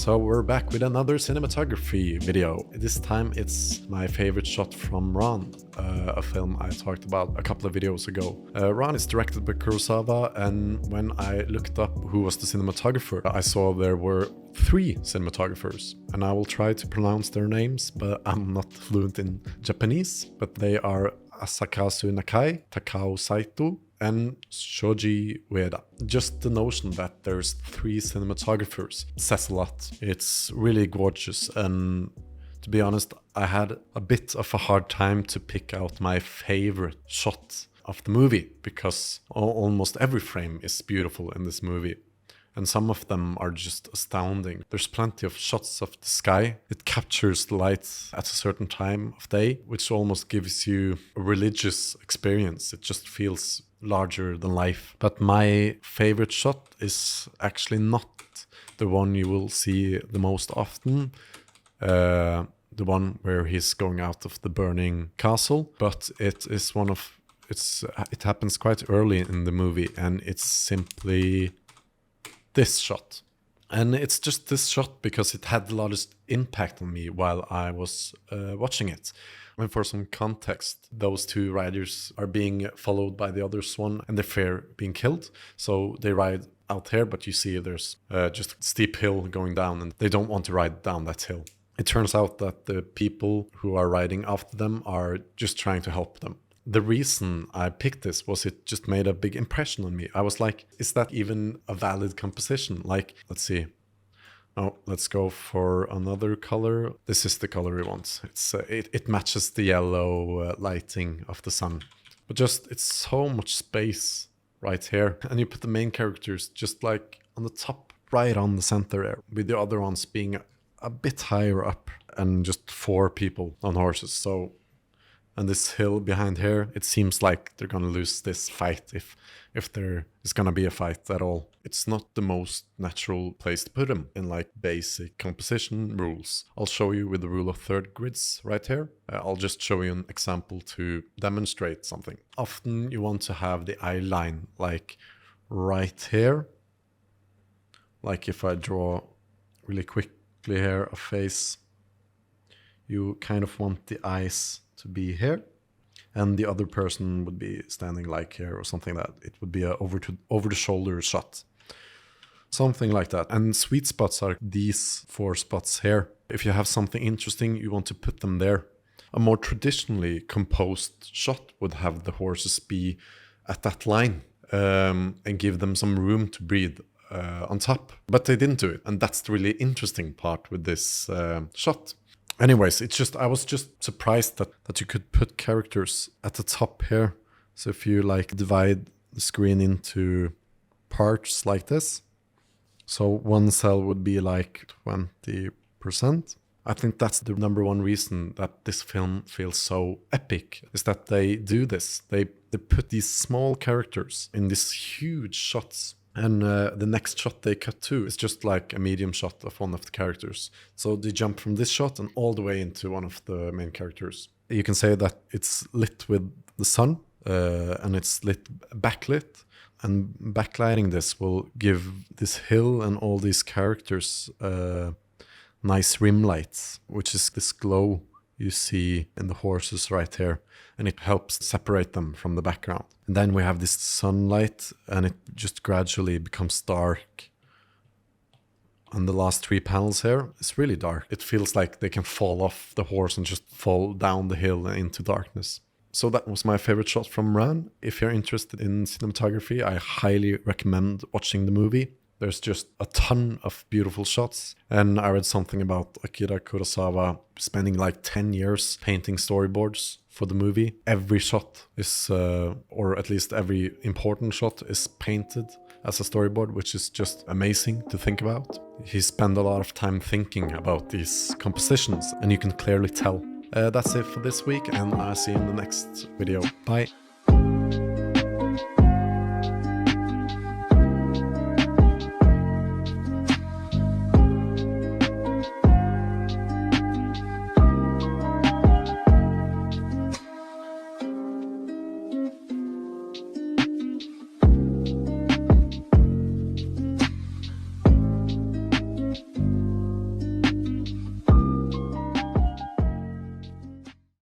So we're back with another cinematography video. This time it's my favorite shot from Ran, a film I talked about a couple of videos ago. Ran is directed by Kurosawa, and when I looked up who was the cinematographer, I saw there were 3 cinematographers, and I will try to pronounce their names, but I'm not fluent in Japanese. But they are Asakazu Nakai, Takao Saitô, and Shôji Ueda. Just the notion that there's 3 cinematographers says a lot. It's really gorgeous, and to be honest, I had a bit of a hard time to pick out my favorite shot of the movie, because almost every frame is beautiful in this movie. And some of them are just astounding. There's plenty of shots of the sky. It captures the light at a certain time of day, which almost gives you a religious experience. It just feels larger than life. But my favorite shot is actually not the one you will see the most often, the one where he's going out of the burning castle, but it is one of it happens quite early in the movie, and it's simply this shot. And it's just this shot because it had the largest impact on me while I was watching it. And for some context, those 2 riders are being followed by the other swan, and they fear being killed. So they ride out here, but you see there's just a steep hill going down, and they don't want to ride down that hill. It turns out that the people who are riding after them are just trying to help them. The reason I picked this was it just made a big impression on me. I was like, is that even a valid composition? Like, let's see. Oh, let's go for another color. This is the color we want. It matches the yellow lighting of the sun. But just, it's so much space right here. And you put the main characters just like on the top, right on the center there, with the other ones being a bit higher up, and just 4 people on horses. So, and this hill behind here, it seems like they're gonna lose this fight if there is gonna be a fight at all. It's not the most natural place to put them in like basic composition rules. I'll show you with the rule of third grids right here. I'll just show you an example to demonstrate something. Often you want to have the eye line like right here. Like if I draw really quickly here a face, you kind of want the eyes to be here, and the other person would be standing like here or something like that. It would be a over the shoulder shot, something like that. And sweet spots are these 4 spots here. If you have something interesting, you want to put them there. A more traditionally composed shot would have the horses be at that line, and give them some room to breathe on top, but they didn't do it, and that's the really interesting part with this shot. Anyways, I was just surprised that you could put characters at the top here. So if you like divide the screen into parts like this, so one cell would be like 20%. I think that's the number 1 reason that this film feels so epic, is that they do this. They put these small characters in these huge shots. And the next shot they cut to is just like a medium shot of one of the characters. So they jump from this shot and all the way into one of the main characters. You can say that it's lit with the sun, and it's lit backlit. And backlighting this will give this hill and all these characters nice rim lights, which is this glow you see in the horses right here, and it helps separate them from the background. And then we have this sunlight, and it just gradually becomes dark. And the last 3 panels here is really dark. It feels like they can fall off the horse and just fall down the hill into darkness. So that was my favorite shot from Ran. If you're interested in cinematography, I highly recommend watching the movie. There's just a ton of beautiful shots. And I read something about Akira Kurosawa spending like 10 years painting storyboards for the movie. Every shot is, or at least every important shot is painted as a storyboard, which is just amazing to think about. He spent a lot of time thinking about these compositions, and you can clearly tell. That's it for this week, and I'll see you in the next video. Bye.